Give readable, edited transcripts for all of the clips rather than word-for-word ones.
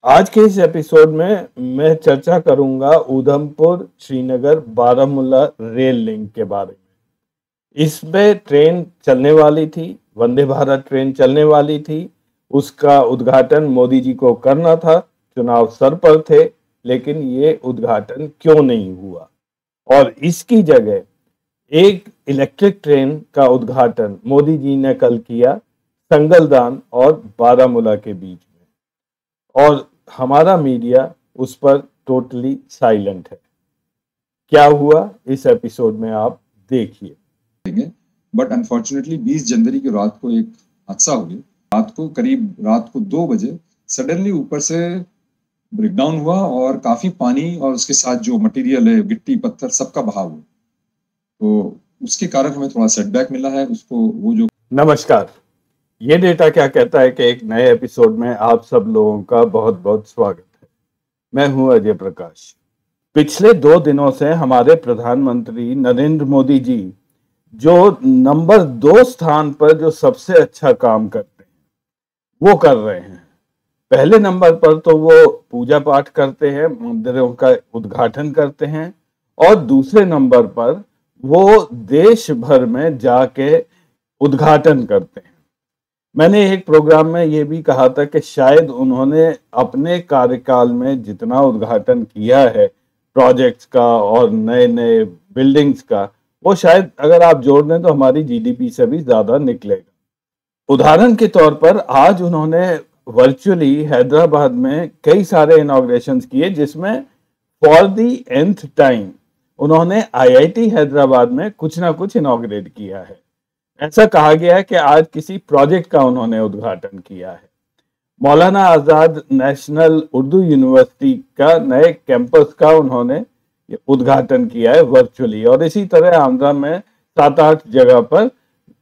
आज के इस एपिसोड में मैं चर्चा करूंगा उधमपुर श्रीनगर बारामूला रेल लिंक के बारे में। इसमें ट्रेन चलने वाली थी, वंदे भारत ट्रेन चलने वाली थी। उसका उद्घाटन मोदी जी को करना था, चुनाव सर पर थे, लेकिन ये उद्घाटन क्यों नहीं हुआ और इसकी जगह एक इलेक्ट्रिक ट्रेन का उद्घाटन मोदी जी ने कल किया संगलदान और बारामूला के बीच में, और हमारा मीडिया उस पर टोटली साइलेंट है। क्या हुआ इस एपिसोड में आप देखिए। बट अनफॉर्चुनेटली 20 जनवरी की रात को एक हादसा हो गया। रात को 2 बजे सडनली ऊपर से ब्रेकडाउन हुआ और काफी पानी और उसके साथ जो मटेरियल है, गिट्टी पत्थर, सबका बहाव हुआ। तो उसके कारण हमें थोड़ा सेटबैक मिला है। नमस्कार, ये डेटा क्या कहता है कि एक नए एपिसोड में आप सब लोगों का बहुत बहुत स्वागत है। मैं हूं अजय प्रकाश। पिछले 2 दिनों से हमारे प्रधानमंत्री नरेंद्र मोदी जी जो नंबर 2 स्थान पर जो सबसे अच्छा काम करते हैं वो कर रहे हैं। पहले नंबर पर तो वो पूजा पाठ करते हैं, मंदिरों का उद्घाटन करते हैं, और दूसरे नंबर पर वो देश भर में जाके उद्घाटन करते हैं। मैंने एक प्रोग्राम में ये भी कहा था कि शायद उन्होंने अपने कार्यकाल में जितना उद्घाटन किया है प्रोजेक्ट्स का और नए नए बिल्डिंग्स का, वो शायद अगर आप जोड़ दें तो हमारी जीडीपी से भी ज्यादा निकलेगा। उदाहरण के तौर पर आज उन्होंने वर्चुअली हैदराबाद में कई सारे इनॉग्रेशंस किए, जिसमें फॉर दी nth टाइम उन्होंने आईआईटी हैदराबाद में कुछ ना कुछ इनॉग्रेट किया है। ऐसा कहा गया है कि आज किसी प्रोजेक्ट का उन्होंने उद्घाटन किया है। मौलाना आजाद नेशनल उर्दू यूनिवर्सिटी का नए कैंपस का उन्होंने उद्घाटन किया है वर्चुअली, और इसी तरह आंध्रा में 7-8 जगह पर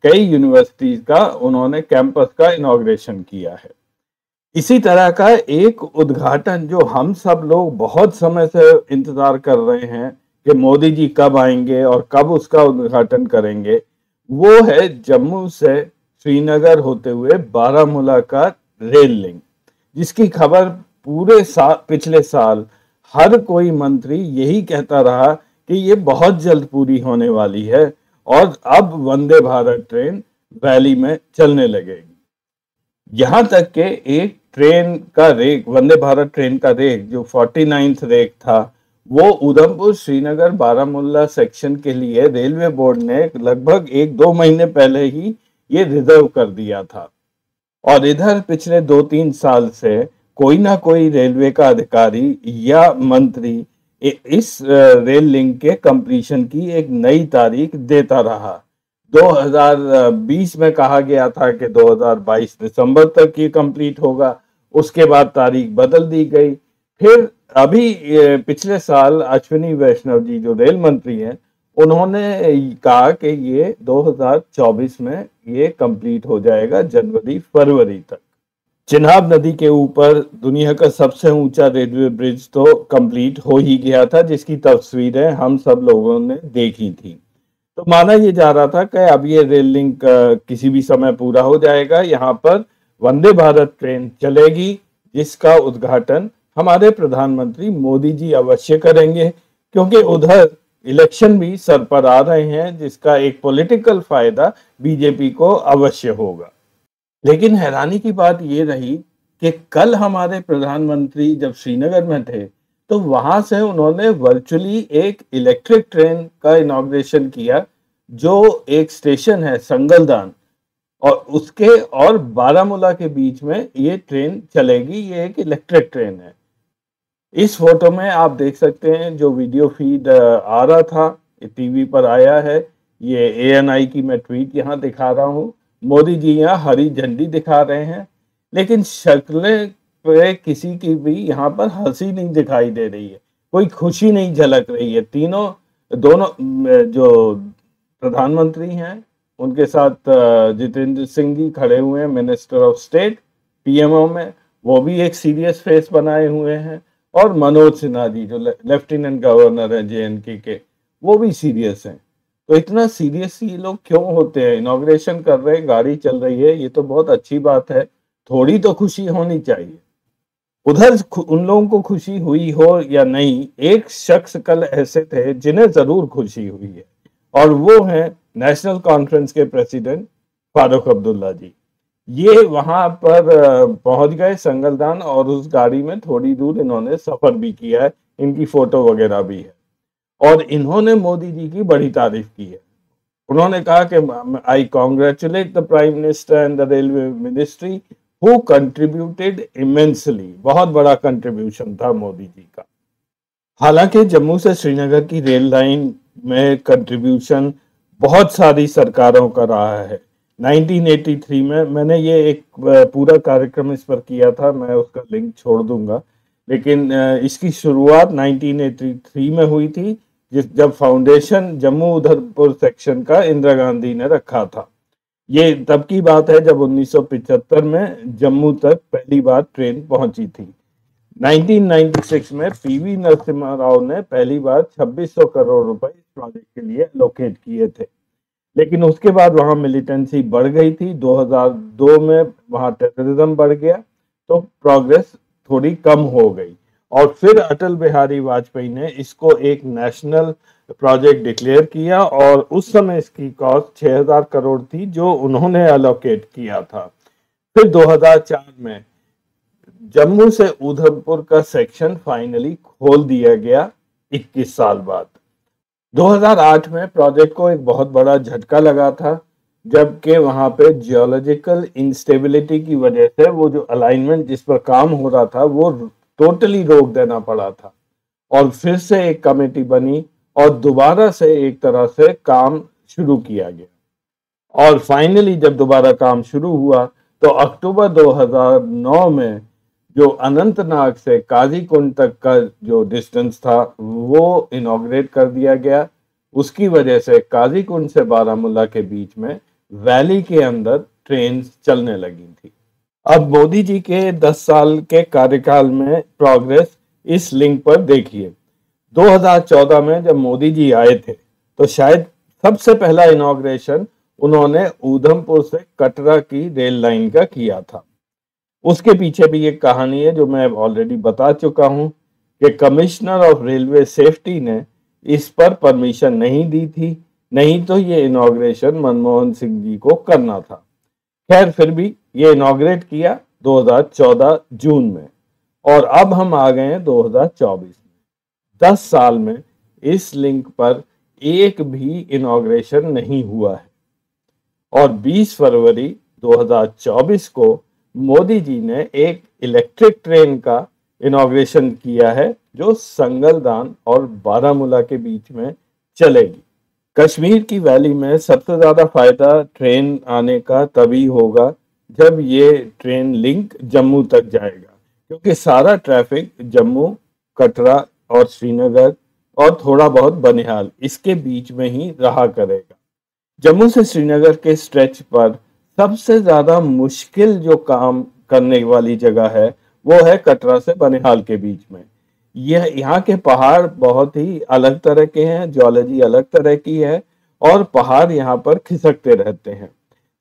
कई यूनिवर्सिटीज का उन्होंने कैंपस का इनॉग्रेशन किया है। इसी तरह का एक उद्घाटन जो हम सब लोग बहुत समय से इंतजार कर रहे हैं कि मोदी जी कब आएंगे और कब उसका उद्घाटन करेंगे, वो है जम्मू से श्रीनगर होते हुए बारामूला का रेल लिंक, जिसकी खबर पिछले साल हर कोई मंत्री यही कहता रहा कि ये बहुत जल्द पूरी होने वाली है और अब वंदे भारत ट्रेन वैली में चलने लगेगी। यहां तक कि एक ट्रेन का रेक, वंदे भारत ट्रेन का रेक जो 49th रेक था, वो उधमपुर श्रीनगर बारामूला सेक्शन के लिए रेलवे बोर्ड ने लगभग 1-2 महीने पहले ही ये रिजर्व कर दिया था। और इधर पिछले 2-3 साल से कोई ना कोई रेलवे का अधिकारी या मंत्री इस रेल लिंक के कंप्लीशन की एक नई तारीख देता रहा। 2020 में कहा गया था कि 2022 दिसंबर तक ये कंप्लीट होगा, उसके बाद तारीख बदल दी गई। फिर अभी पिछले साल अश्विनी वैष्णव जी जो रेल मंत्री हैं, उन्होंने कहा कि ये 2024 में ये कंप्लीट हो जाएगा, जनवरी-फरवरी तक। चिनाब नदी के ऊपर दुनिया का सबसे ऊंचा रेलवे ब्रिज तो कंप्लीट हो ही गया था, जिसकी तस्वीरें हम सब लोगों ने देखी थी। तो माना ये जा रहा था कि अब ये रेल लिंक किसी भी समय पूरा हो जाएगा। यहाँ पर वंदे भारत ट्रेन चलेगी, जिसका उद्घाटन हमारे प्रधानमंत्री मोदी जी अवश्य करेंगे, क्योंकि उधर इलेक्शन भी सर पर आ रहे हैं, जिसका एक पॉलिटिकल फायदा बीजेपी को अवश्य होगा। लेकिन हैरानी की बात ये रही कि कल हमारे प्रधानमंत्री जब श्रीनगर में थे तो वहां से उन्होंने वर्चुअली एक इलेक्ट्रिक ट्रेन का इनॉग्रेशन किया, जो एक स्टेशन है संगलदान, और उसके और बारामूला के बीच में ये ट्रेन चलेगी। ये एक इलेक्ट्रिक ट्रेन है। इस फोटो में आप देख सकते हैं जो वीडियो फीड आ रहा था, टीवी पर आया है। ये ANI की मैं ट्वीट यहाँ दिखा रहा हूँ। मोदी जी यहाँ हरी झंडी दिखा रहे हैं, लेकिन शक्लें पे किसी की भी यहाँ पर हंसी नहीं दिखाई दे रही है, कोई खुशी नहीं झलक रही है। दोनों जो प्रधानमंत्री हैं, उनके साथ जितेंद्र सिंह जी खड़े हुए हैं, मिनिस्टर ऑफ स्टेट PMO में, वो भी एक सीरियस फेस बनाए हुए हैं, और मनोज सिन्हा जी जो लेफ्टिनेंट गवर्नर है JNK के, वो भी सीरियस हैं। तो इतना सीरियस ये लोग क्यों होते हैं? इनॉग्रेशन कर रहे हैं, गाड़ी चल रही है, ये तो बहुत अच्छी बात है, थोड़ी तो खुशी होनी चाहिए। उधर उन लोगों को खुशी हुई हो या नहीं, एक शख्स कल ऐसे थे जिन्हें जरूर खुशी हुई है, और वो है नेशनल कॉन्फ्रेंस के प्रेसिडेंट फारूक अब्दुल्ला जी। ये वहां पर पहुंच गए संगलदान, और उस गाड़ी में थोड़ी दूर इन्होंने सफर भी किया है, इनकी फोटो वगैरह भी है, और इन्होंने मोदी जी की बड़ी तारीफ की है। उन्होंने कहा कि I congratulate the prime minister and the railway ministry who contributed immensely. बहुत बड़ा कंट्रीब्यूशन था मोदी जी का। हालांकि जम्मू से श्रीनगर की रेल लाइन में कंट्रीब्यूशन बहुत सारी सरकारों का रहा है। 1983 में मैंने ये एक पूरा कार्यक्रम इस पर किया था, मैं उसका लिंक छोड़ दूंगा, लेकिन इसकी शुरुआत 1983 में हुई थी, जब फाउंडेशन जम्मू उधमपुर सेक्शन का इंदिरा गांधी ने रखा था। ये तब की बात है जब 1975 में जम्मू तक पहली बार ट्रेन पहुंची थी। 1996 में पीवी नरसिम्हा राव ने पहली बार 2600 करोड़ रुपए इस प्रोजेक्ट के लिए एलोकेट किए थे, लेकिन उसके बाद वहां मिलिटेंसी बढ़ गई थी। 2002 में वहां टेररिज्म बढ़ गया, तो प्रोग्रेस थोड़ी कम हो गई, और फिर अटल बिहारी वाजपेयी ने इसको एक नेशनल प्रोजेक्ट डिक्लेयर किया, और उस समय इसकी कॉस्ट 6000 करोड़ थी जो उन्होंने एलोकेट किया था। फिर 2004 में जम्मू से उधमपुर का सेक्शन फाइनली खोल दिया गया 21 साल बाद। 2008 में प्रोजेक्ट को एक बहुत बड़ा झटका लगा था, जबकि वहां पे जियोलॉजिकल इंस्टेबिलिटी की वजह से वो जो अलाइनमेंट जिस पर काम हो रहा था वो टोटली रोक देना पड़ा था, और फिर से एक कमेटी बनी और दोबारा से एक तरह से काम शुरू किया गया। और फाइनली जब दोबारा काम शुरू हुआ तो अक्टूबर 2009 में जो अनंतनाग से काजीकुंड तक का जो डिस्टेंस था वो इनॉग्रेट कर दिया गया। उसकी वजह से काजीकुंड से बारामूला के बीच में वैली के अंदर ट्रेन चलने लगी थी। अब मोदी जी के 10 साल के कार्यकाल में प्रोग्रेस इस लिंक पर देखिए। 2014 में जब मोदी जी आए थे तो शायद सबसे पहला इनॉग्रेशन उन्होंने उधमपुर से कटरा की रेल लाइन का किया था। उसके पीछे भी एक कहानी है जो मैं ऑलरेडी बता चुका हूं कि कमिश्नर ऑफ रेलवे सेफ्टी ने इस पर परमिशन नहीं दी थी, नहीं तो ये इनॉग्रेशन मनमोहन सिंह जी को करना था। खैर फिर भी ये इनॉग्रेट किया 2014 जून में, और अब हम आ गए हैं 2024 में। 10 साल में इस लिंक पर एक भी इनॉग्रेशन नहीं हुआ है, और 20 फरवरी 2024 को मोदी जी ने एक इलेक्ट्रिक ट्रेन का इनॉग्रेशन किया है जो संगलदान और बारामूला के बीच में चलेगी। कश्मीर की वैली में सबसे ज्यादा फायदा ट्रेन आने का तभी होगा जब ये ट्रेन लिंक जम्मू तक जाएगा, क्योंकि सारा ट्रैफिक जम्मू, कटरा और श्रीनगर और थोड़ा बहुत बनिहाल इसके बीच में ही रहा करेगा। जम्मू से श्रीनगर के स्ट्रेच पर सबसे ज्यादा मुश्किल जो काम करने वाली जगह है वो है कटरा से बनिहाल के बीच में। यह यहाँ के पहाड़ बहुत ही अलग तरह के हैं, जियोलॉजी अलग तरह की है, और पहाड़ यहाँ पर खिसकते रहते हैं।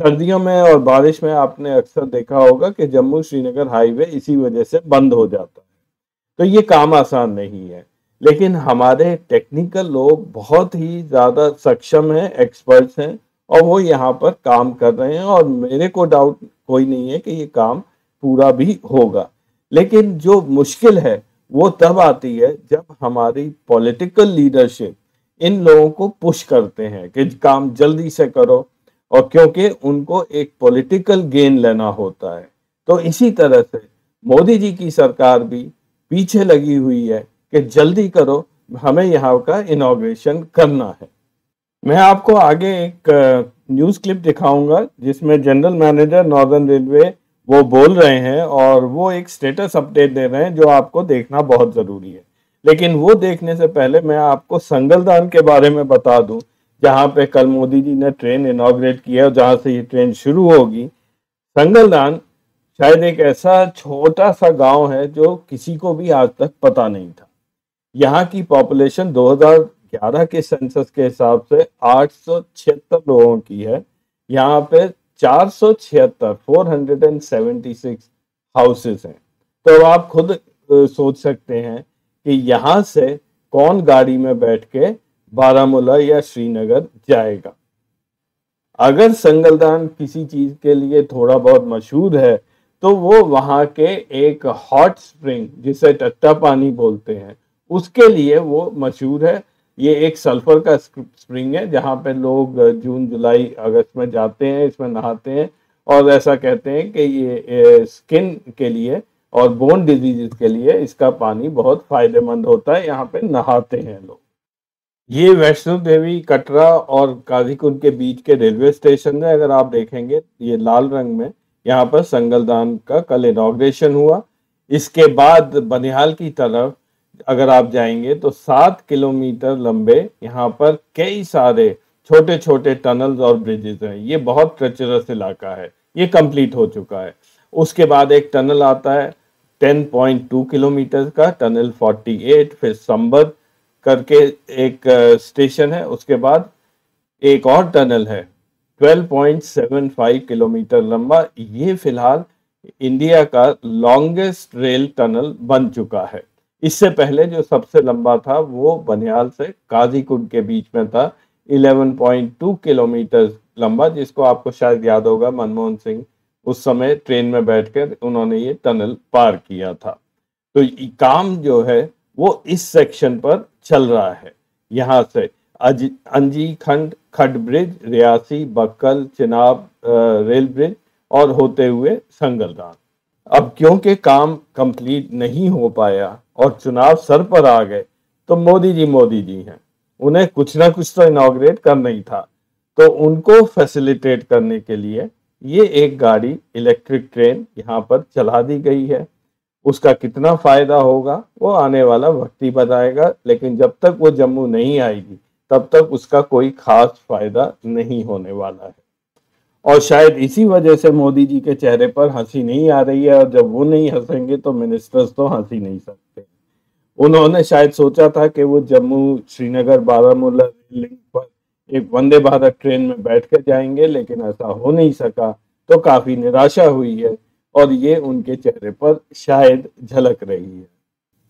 सर्दियों में और बारिश में आपने अक्सर देखा होगा कि जम्मू श्रीनगर हाईवे इसी वजह से बंद हो जाता है। तो ये काम आसान नहीं है, लेकिन हमारे टेक्निकल लोग बहुत ही ज्यादा सक्षम हैं, एक्सपर्ट्स हैं, और वो यहाँ पर काम कर रहे हैं, और मेरे को डाउट कोई नहीं है कि ये काम पूरा भी होगा। लेकिन जो मुश्किल है वो तब आती है जब हमारी पॉलिटिकल लीडरशिप इन लोगों को पुश करते हैं कि काम जल्दी से करो, और क्योंकि उनको एक पॉलिटिकल गेन लेना होता है। तो इसी तरह से मोदी जी की सरकार भी पीछे लगी हुई है कि जल्दी करो, हमें यहाँ का इनॉग्रेशन करना है। मैं आपको आगे एक न्यूज़ क्लिप दिखाऊंगा जिसमें जनरल मैनेजर नॉर्दर्न रेलवे वो बोल रहे हैं, और वो एक स्टेटस अपडेट दे रहे हैं जो आपको देखना बहुत ज़रूरी है। लेकिन वो देखने से पहले मैं आपको संगलदान के बारे में बता दूं, जहां पे कल मोदी जी ने ट्रेन इनॉग्रेट किया और जहां से ये ट्रेन शुरू होगी। संगलदान शायद एक ऐसा छोटा सा गांव है जो किसी को भी आज तक पता नहीं था। यहाँ की पॉपुलेशन 2011 के सेंसस के हिसाब से 876 लोगों की है। यहाँ पे 476 476 हाउसेस हैं। तो आप खुद सोच सकते हैं कि यहाँ से कौन गाड़ी में बैठ के बारामूला या श्रीनगर जाएगा। अगर संगलदान किसी चीज के लिए थोड़ा बहुत मशहूर है तो वो वहाँ के एक हॉट स्प्रिंग जिसे टट्टा पानी बोलते हैं उसके लिए वो मशहूर है। ये एक सल्फर का स्प्रिंग है जहाँ पे लोग जून जुलाई अगस्त में जाते हैं, इसमें नहाते हैं और ऐसा कहते हैं कि ये स्किन के लिए और बोन डिजीजेस के लिए इसका पानी बहुत फायदेमंद होता है, यहाँ पे नहाते हैं लोग। ये वैष्णो देवी कटरा और काजीकुंड के बीच के रेलवे स्टेशन है। अगर आप देखेंगे ये लाल रंग में, यहाँ पर संगलदान का कल इनॉग्रेशन हुआ। इसके बाद बनिहाल की तरफ अगर आप जाएंगे तो 7 किलोमीटर लंबे यहाँ पर कई सारे छोटे छोटे टनल्स और ब्रिजेस हैं। ये बहुत ट्रेचरस इलाका है, ये कंप्लीट हो चुका है। उसके बाद एक टनल आता है 10.2 किलोमीटर का, टनल 48, फिर संबद करके एक स्टेशन है। उसके बाद एक और टनल है 12.75 किलोमीटर लंबा। ये फिलहाल इंडिया का लॉन्गेस्ट रेल टनल बन चुका है। इससे पहले जो सबसे लंबा था वो बनिहाल से काजीकुंड के बीच में था, 11.2 किलोमीटर लंबा, जिसको आपको शायद याद होगा मनमोहन सिंह उस समय ट्रेन में बैठकर उन्होंने ये टनल पार किया था। तो काम जो है वो इस सेक्शन पर चल रहा है। यहाँ से अंजी खंड Khad bridge, Reasi, Bakkal, Chenab rail bridge और होते हुए संगलदान। अब क्योंकि काम कंप्लीट नहीं हो पाया और चुनाव सर पर आ गए तो मोदी जी हैं, उन्हें कुछ ना कुछ तो इनॉग्रेट करना ही था। तो उनको फैसिलिटेट करने के लिए ये एक गाड़ी इलेक्ट्रिक ट्रेन यहाँ पर चला दी गई है। उसका कितना फायदा होगा वो आने वाला वक्त ही बताएगा, लेकिन जब तक वो जम्मू नहीं आएगी तब तक उसका कोई खास फायदा नहीं होने वाला है। और शायद इसी वजह से मोदी जी के चेहरे पर हंसी नहीं आ रही है, और जब वो नहीं हंसेंगे तो मिनिस्टर्स तो हंस ही नहीं सकते। उन्होंने शायद सोचा था कि वो जम्मू श्रीनगर बारामूला लिंक पर एक वंदे भारत ट्रेन में बैठ कर जाएंगे, लेकिन ऐसा हो नहीं सका। तो काफी निराशा हुई है और ये उनके चेहरे पर शायद झलक रही है।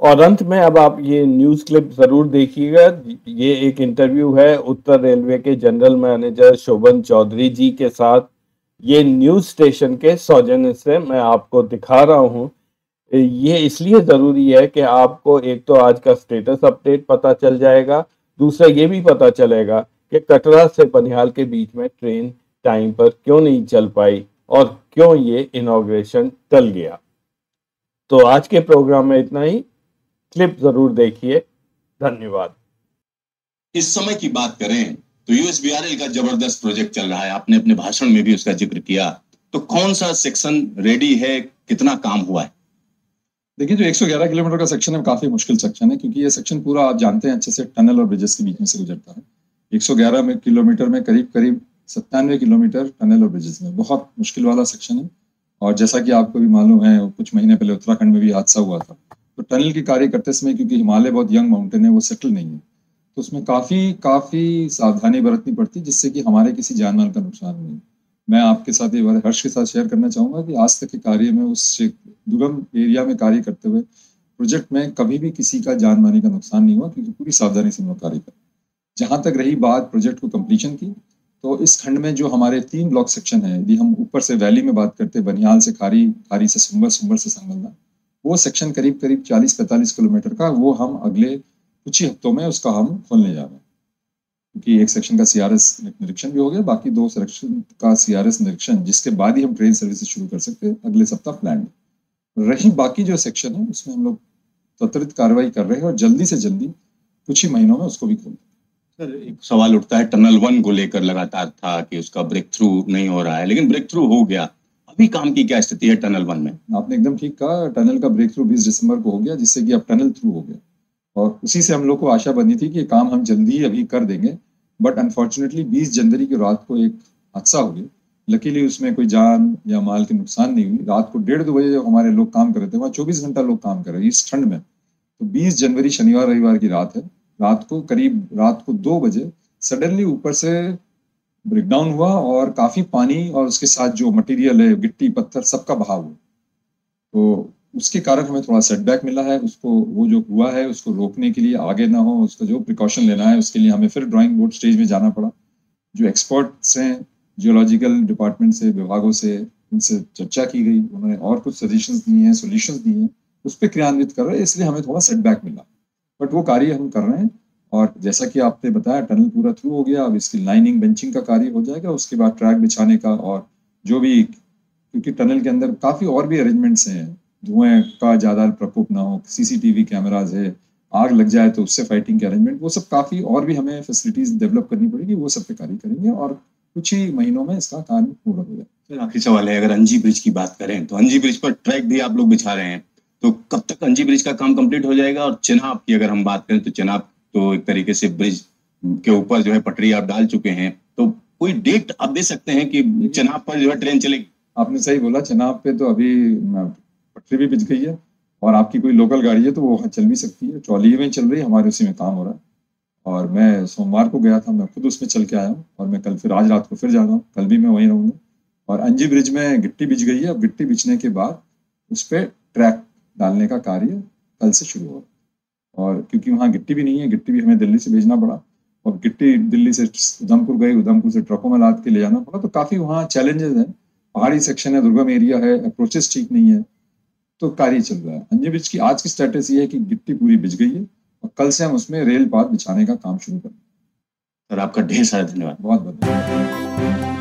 और अंत में अब आप ये न्यूज क्लिप जरूर देखिएगा। ये एक इंटरव्यू है उत्तर रेलवे के जनरल मैनेजर शोभन चौधरी जी के साथ। ये न्यूज स्टेशन के सौजन्य से मैं आपको दिखा रहा हूँ। ये इसलिए जरूरी है कि आपको एक तो आज का स्टेटस अपडेट पता चल जाएगा, दूसरा ये भी पता चलेगा कि कटरा से बनिहाल के बीच में ट्रेन टाइम पर क्यों नहीं चल पाई और क्यों ये इनॉग्रेशन टल गया। तो आज के प्रोग्राम में इतना ही। क्लिप जरूर देखिए। धन्यवाद। इस समय की बात करें तो यूएसबीआरएल का जबरदस्त प्रोजेक्ट चल रहा है, आपने अपने भाषण में भी उसका जिक्र किया। तो कौन सा सेक्शन रेडी है, कितना काम हुआ है? देखिए, जो 111 किलोमीटर का सेक्शन है काफी मुश्किल सेक्शन है, क्योंकि ये सेक्शन पूरा आप जानते हैं अच्छे से टनल और ब्रिजेस के बीच में से गुजरता है। 111 किलोमीटर में करीब 97 किलोमीटर टनल और ब्रिजेस में, बहुत मुश्किल वाला सेक्शन है। और जैसा कि आपको भी मालूम है, कुछ महीने पहले उत्तराखंड में भी हादसा हुआ था। तो टनल की कार्य करते समय, क्योंकि हिमालय बहुत यंग माउंटेन है, वो सेटल नहीं है, तो उसमें काफी सावधानी बरतनी पड़ती है, जिससे कि हमारे किसी जान माल का नुकसान नहीं। मैं आपके साथ ये बात हर्ष के साथ शेयर करना चाहूंगा कि आज तक के कार्य में, उस दुर्गम एरिया में कार्य करते हुए प्रोजेक्ट में कभी भी किसी का जान मानी का नुकसान नहीं हुआ, क्योंकि पूरी सावधानी से हम लोग कार्य करें। जहां तक रही बात प्रोजेक्ट को कंप्लीशन की, तो इस खंड में जो हमारे 3 ब्लॉक सेक्शन है, यदि हम ऊपर से वैली में बात करते हैं, बनिहाल से खारी, खारी से सुंबर, सुंबर से संगलदान, वो सेक्शन करीब 40-45 किलोमीटर का, वो हम अगले कुछ ही हफ्तों में उसका हम खोलने जा रहे हैं। क्योंकि एक सेक्शन का सीआरएस निरीक्षण भी हो गया, बाकी 2 सेक्शन का सीआरएस निरीक्षण, जिसके बाद ही हम ट्रेन सर्विसेज शुरू कर सकते हैं, अगले सप्ताह प्लान। रही बाकी जो सेक्शन है, उसमें हम लोग त्वरित कार्रवाई कर रहे हैं और जल्दी से जल्दी कुछ ही महीनों में उसको भी खोल। सर, एक सवाल उठता है, टनल 1 को लेकर लगातार था कि उसका ब्रेक थ्रू नहीं हो रहा है, लेकिन ब्रेक थ्रू हो गया। अभी काम की क्या स्थिति है टनल 1 में? आपने एकदम ठीक कहा, टनल का ब्रेक थ्रू 20 दिसंबर को हो गया, जिससे कि अब टनल थ्रू हो गया। और उसी से हम लोग को आशा बनी थी कि काम हम जल्दी ही अभी कर देंगे, बट अनफॉर्चुनेटली 20 जनवरी की रात को एक हादसा हो गया। लकीली उसमें कोई जान या माल की नुकसान नहीं हुई। रात को 1:30-2 बजे जब हमारे लोग काम कर रहे थे, वहाँ 24 घंटा लोग काम कर रहे हैं इस ठंड में। तो 20 जनवरी शनिवार रविवार की रात है, रात को 2 बजे सडनली ऊपर से ब्रेकडाउन हुआ और काफी पानी और उसके साथ जो मटेरियल है, गिट्टी पत्थर, सबका बहाव हुआ। तो उसके कारण हमें थोड़ा सेटबैक मिला है। उसको वो जो हुआ है उसको रोकने के लिए आगे ना हो, उसका जो प्रिकॉशन लेना है उसके लिए हमें फिर ड्राइंग बोर्ड स्टेज में जाना पड़ा। जो एक्सपर्ट्स हैं जियोलॉजिकल डिपार्टमेंट से, विभागों से, उनसे चर्चा की गई, उन्होंने और कुछ सजेशंस दिए हैं, सॉल्यूशंस दिए हैं, उस पर क्रियान्वित कर रहे हैं, इसलिए हमें थोड़ा सेटबैक मिला। बट वो कार्य हम कर रहे हैं और जैसा कि आपने बताया टनल पूरा थ्रू हो गया, अब इसकी लाइनिंग बेंचिंग का कार्य हो जाएगा, उसके बाद ट्रैक बिछाने का और जो भी, क्योंकि टनल के अंदर काफ़ी और भी अरेंजमेंट्स हैं, धुएं का ज़्यादा प्रकोप ना हो, सीसीटीवी कैमराज है, आग लग जाए तो उससे फाइटिंग के अरेंजमेंट, वो सब काफ़ी और भी हमें फैसिलिटीज़ डेवलप करनी पड़ेगी, वो सब पे कार्य करेंगे और कुछ ही महीनों में इसका कार्य पूरा हो जाएगा। फिर आखिरी सवाल है, अगर अंजी ब्रिज की बात करें तो अंजी ब्रिज पर ट्रैक भी आप लोग बिछा रहे हैं, तो कब तक अंजी ब्रिज का काम कंप्लीट हो जाएगा? और चिनाब की अगर हम बात करें तो चिनाब तो एक तरीके से ब्रिज के ऊपर जो है पटरी आप डाल चुके हैं, तो कोई डेट आप दे सकते हैं कि चिनाब पर जो है ट्रेन चलेगी? आपने सही बोला, चिनाब पे तो अभी पटरी भी बिछ गई है और आपकी कोई लोकल गाड़ी है तो वो चल भी सकती है, ट्रॉली में चल रही है, हमारे उसी में काम हो रहा है। और मैं सोमवार को गया था, मैं खुद उसमें चल के आया हूँ और मैं कल फिर आज रात को फिर जा रहा हूँ, कल भी मैं वहीं रहूँगा। और अंजी ब्रिज में गिट्टी बिछ गई है, अब गिट्टी बिछने के बाद उस पर ट्रैक डालने का कार्य कल से शुरू होगा। और क्योंकि वहाँ गिट्टी भी नहीं है, गिट्टी भी हमें दिल्ली से भेजना पड़ा और गिट्टी दिल्ली से उधमपुर गई, उधमपुर से ट्रकों में लाद के ले जाना पड़ा, तो काफ़ी वहाँ चैलेंजेस हैं। पहाड़ी सेक्शन है, दुर्गम एरिया है, अप्रोचेस ठीक नहीं है, तो कार्य चल रहा है। अंजी ब्रिज की आज की स्टेटस ये है कि गिट्टी पूरी बिछ गई है और कल से हम उसमें रेल पाथ बिछाने का काम शुरू करेंगे। सर आपका ढेर सारा धन्यवाद। बहुत बहुत धन्यवाद।